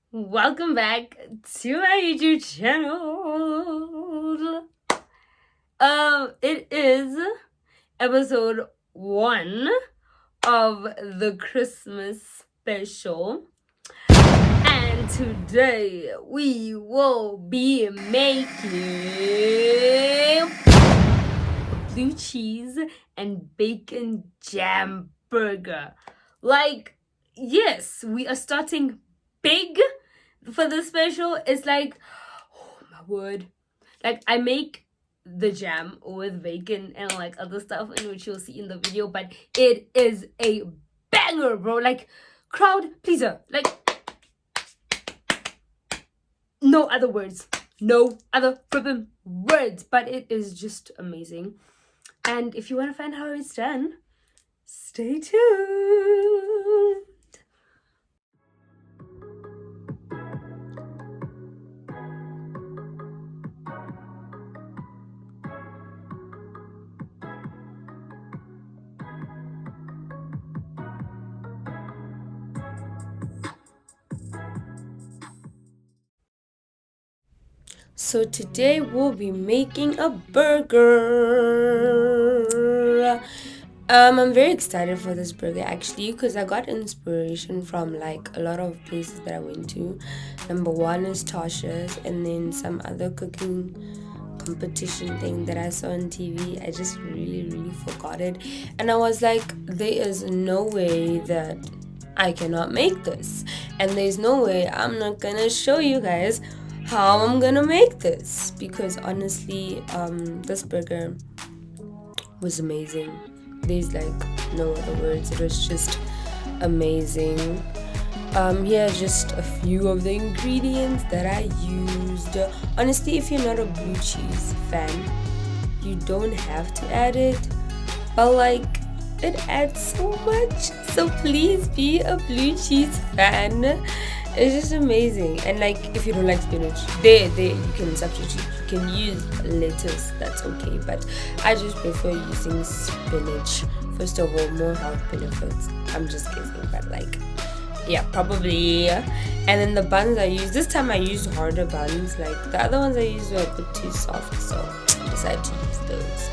Welcome back to my YouTube channel. It is episode 1 of the Christmas special. And today we will be making blue cheese and bacon jam burger. Yes, we are starting big for the special. It's like, oh my word. Like, I make the jam with bacon and like other stuff, in which you'll see in the video, but it is a banger, bro. Like, crowd pleaser. Like, no other words. No other flipping words. But it is just amazing. And if you want to find how it's done, stay tuned. So today we'll be making a burger. I'm very excited for this burger actually, because I got inspiration from like a lot of places that I went to. Number one is Tasha's, and then some other cooking competition thing that I saw on TV. I just really forgot it, and I was like, there is no way that I cannot make this, and there's no way I'm not gonna show you guys how I'm gonna make this, because honestly, this burger was amazing. There's like no other words. It was just amazing. Here are just a few of the ingredients that I used. Honestly, if you're not a blue cheese fan, you don't have to add it, but like, it adds so much. So please be a blue cheese fan. It's just amazing. And like, if you don't like spinach, there you can substitute. You can use lettuce, that's okay, but I just prefer using spinach. First of all, more health benefits. I'm just kidding, but like, yeah, probably. And then the buns I used, this time I used harder buns. Like the other ones I used were a bit too soft, so I decided to use those.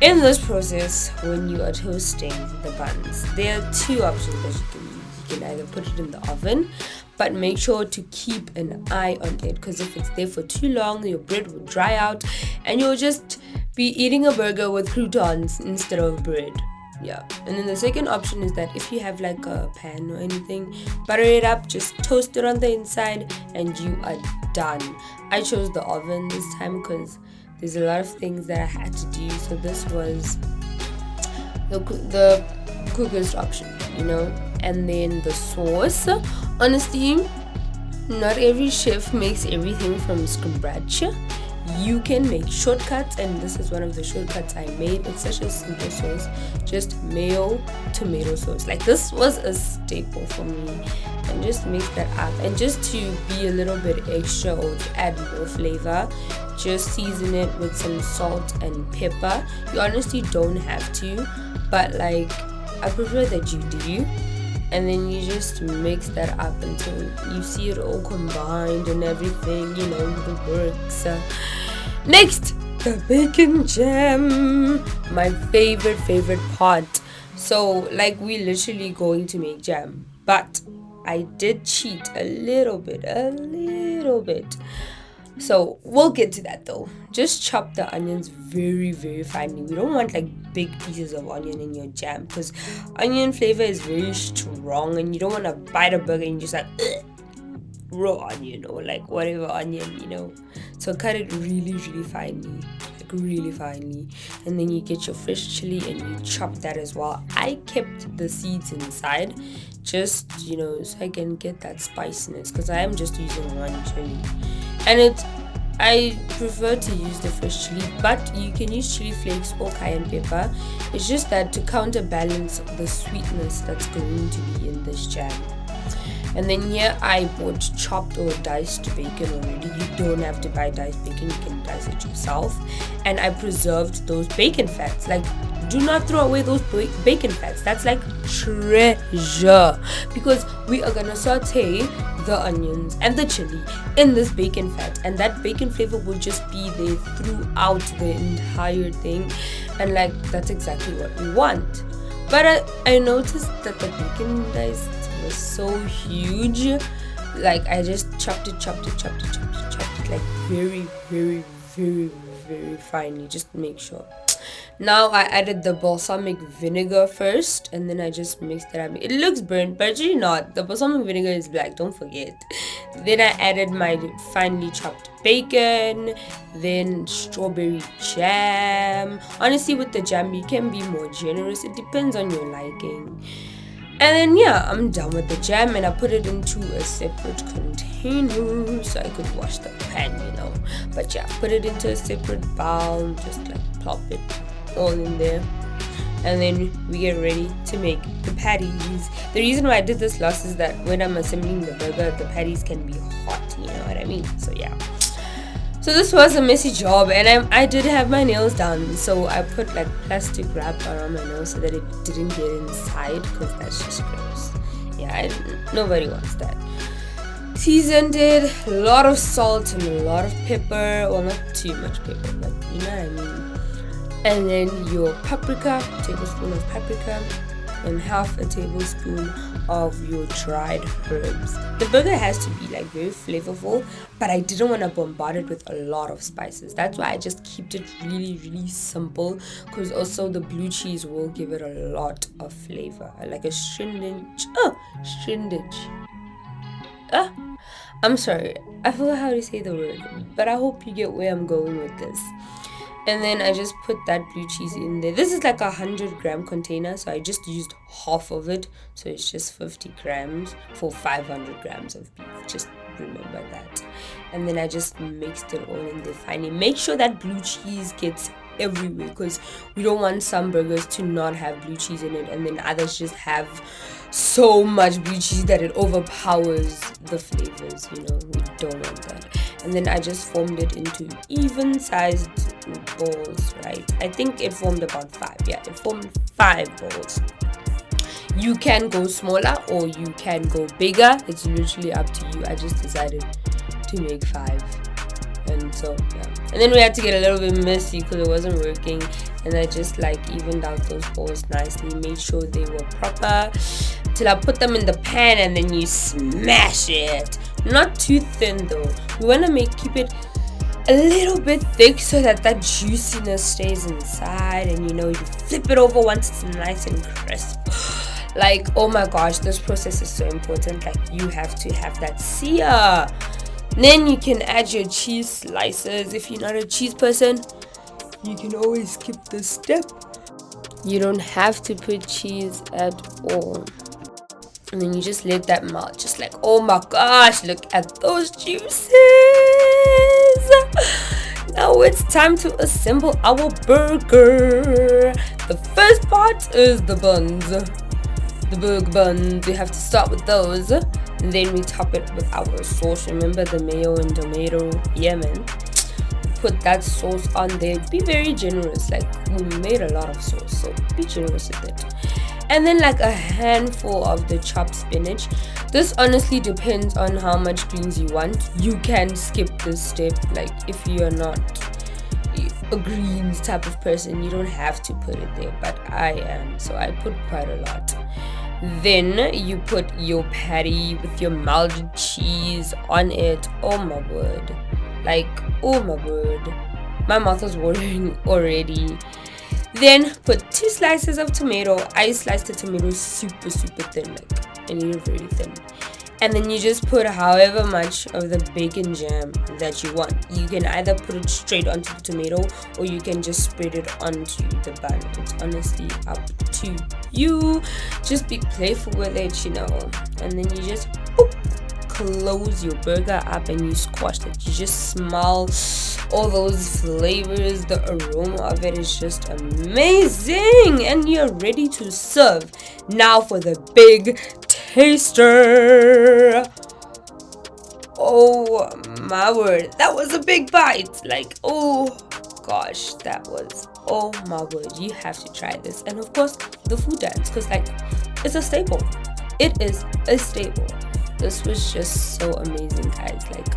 In this process, when you are toasting the buns, there are two options that you can use. You can either put it in the oven, but make sure to keep an eye on it, because if it's there for too long, your bread will dry out and you'll just be eating a burger with croutons instead of bread. Yeah. And then the second option is that if you have like a pan or anything, butter it up, just toast it on the inside, and you are done. I chose the oven this time because there's a lot of things that I had to do, so this was the quickest option, you know. And then the sauce, honestly, not every chef makes everything from scratch. You can make shortcuts, and this is one of the shortcuts I made. It's such a simple sauce, just mayo, tomato sauce. Like, this was a staple for me, and just mix that up. And just to be a little bit extra or to add more flavor, just season it with some salt and pepper. You honestly don't have to, but like, I prefer that you do. And then you just mix that up until you see it all combined and everything, you know, the works. Next, the bacon jam, my favorite part. So like, we literally going to make jam, but I did cheat a little bit. So we'll get to that though. Just chop the onions very finely. We don't want like big pieces of onion in your jam, because onion flavor is very strong, and you don't want to bite a burger and just like raw onion or like whatever onion, you know. So cut it really finely, like really finely. And then you get your fresh chili and you chop that as well. I kept the seeds inside, just, you know, so I can get that spiciness, because I am just using one chili. And I prefer to use the fresh chili, but you can use chili flakes or cayenne pepper. It's just that to counterbalance the sweetness that's going to be in this jam. And then here I bought chopped or diced bacon already. You don't have to buy diced bacon, you can dice it yourself. And I preserved those bacon fats. Like, do not throw away those bacon fats. That's like treasure, because we are gonna saute the onions and the chili in this bacon fat, and that bacon flavor will just be there throughout the entire thing, and like that's exactly what we want. But I noticed that the bacon, guys, was so huge. Like I just chopped it like very, very, very, very finely, just to make sure. Now I added the balsamic vinegar first, and then I just mixed it up. It looks burnt, but actually not. The balsamic vinegar is black, don't forget. Then I added my finely chopped bacon, then strawberry jam. Honestly, with the jam, you can be more generous. It depends on your liking. And then yeah, I'm done with the jam, and I put it into a separate container so I could wash the pan, But yeah, put it into a separate bowl, just like plop it all in there. And then we get ready to make the patties. The reason why I did this last is that when I'm assembling the burger, the patties can be hot, you know what I mean? So yeah. So this was a messy job, and I did have my nails done, so I put like plastic wrap around my nails so that it didn't get inside, because that's just gross. Yeah, nobody wants that. Seasoned it, a lot of salt and a lot of pepper. Well, not too much pepper, but you know what I mean. And then your paprika, tablespoon of paprika, and half a tablespoon of your dried herbs. The burger has to be like very flavorful, but I didn't want to bombard it with a lot of spices. That's why I just kept it really, really simple, because also the blue cheese will give it a lot of flavor, like a shrinkage. I'm sorry, I forgot how to say the word, but I hope you get where I'm going with this. And then I just put that blue cheese in there. This is like 100-gram container, so I just used half of it, so it's just 50 grams for 500 grams of beef. Just remember that. And then I just mixed it all in there finally. Make sure that blue cheese gets everywhere, because we don't want some burgers to not have blue cheese in it and then others just have so much blue cheese that it overpowers the flavors. We don't want that. And then I just formed it into even sized balls, right? I think it formed about 5. Yeah, it formed 5 balls. You can go smaller or you can go bigger. It's literally up to you. I just decided to make 5. And so yeah, and then we had to get a little bit messy because it wasn't working, and I just like evened out those balls nicely, made sure they were proper, till I put them in the pan, and then you smash it. Not too thin though. We want to keep it a little bit thick so that juiciness stays inside, and you flip it over once it's nice and crisp. Like, oh my gosh, this process is so important. Like, you have to have that sear. Then you can add your cheese slices. If you're not a cheese person, you can always skip this step. You don't have to put cheese at all. And then you just let that melt. Just like, oh my gosh, look at those juices. Now it's time to assemble our burger. The first part is the buns. The burger buns. We have to start with those. And then we top it with our sauce. Remember the mayo and tomato? Yeah, man. Put that sauce on there. Be very generous. Like, we made a lot of sauce, so be generous with it. And then like a handful of the chopped spinach. This honestly depends on how much greens you want. You can skip this step. Like, if you're not a greens type of person, you don't have to put it there, but I am, so I put quite a lot. Then you put your patty with your melted cheese on it. Oh my word. Like, oh my word. My mouth was watering already. Then put 2 slices of tomato. I sliced the tomato super thin. Like, I need it very thin. And then you just put however much of the bacon jam that you want. You can either put it straight onto the tomato, or you can just spread it onto the bun. It's honestly up to you. Just be playful with it, And then you just close your burger up and you squash it. You just smell all those flavors. The aroma of it is just amazing, and you're ready to serve. Now for the big taster. Oh my word, that was a big bite. Like, oh, gosh, that was, oh my word, you have to try this. And of course, the food dance, because like it's a staple. It is a staple. This was just so amazing, guys. Like,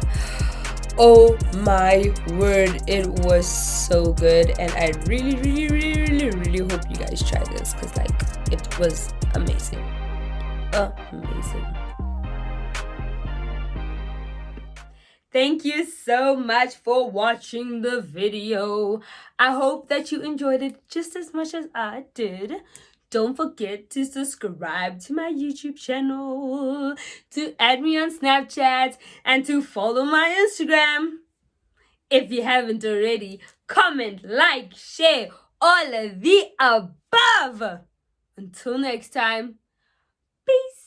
oh my word, it was so good. And I really, really, really, really, really hope you guys try this because like it was amazing. Amazing. Thank you so much for watching the video. I hope that you enjoyed it just as much as I did. Don't forget to subscribe to my YouTube channel, to add me on Snapchat, and to follow my Instagram. If you haven't already, comment, like, share, all of the above. Until next time, peace.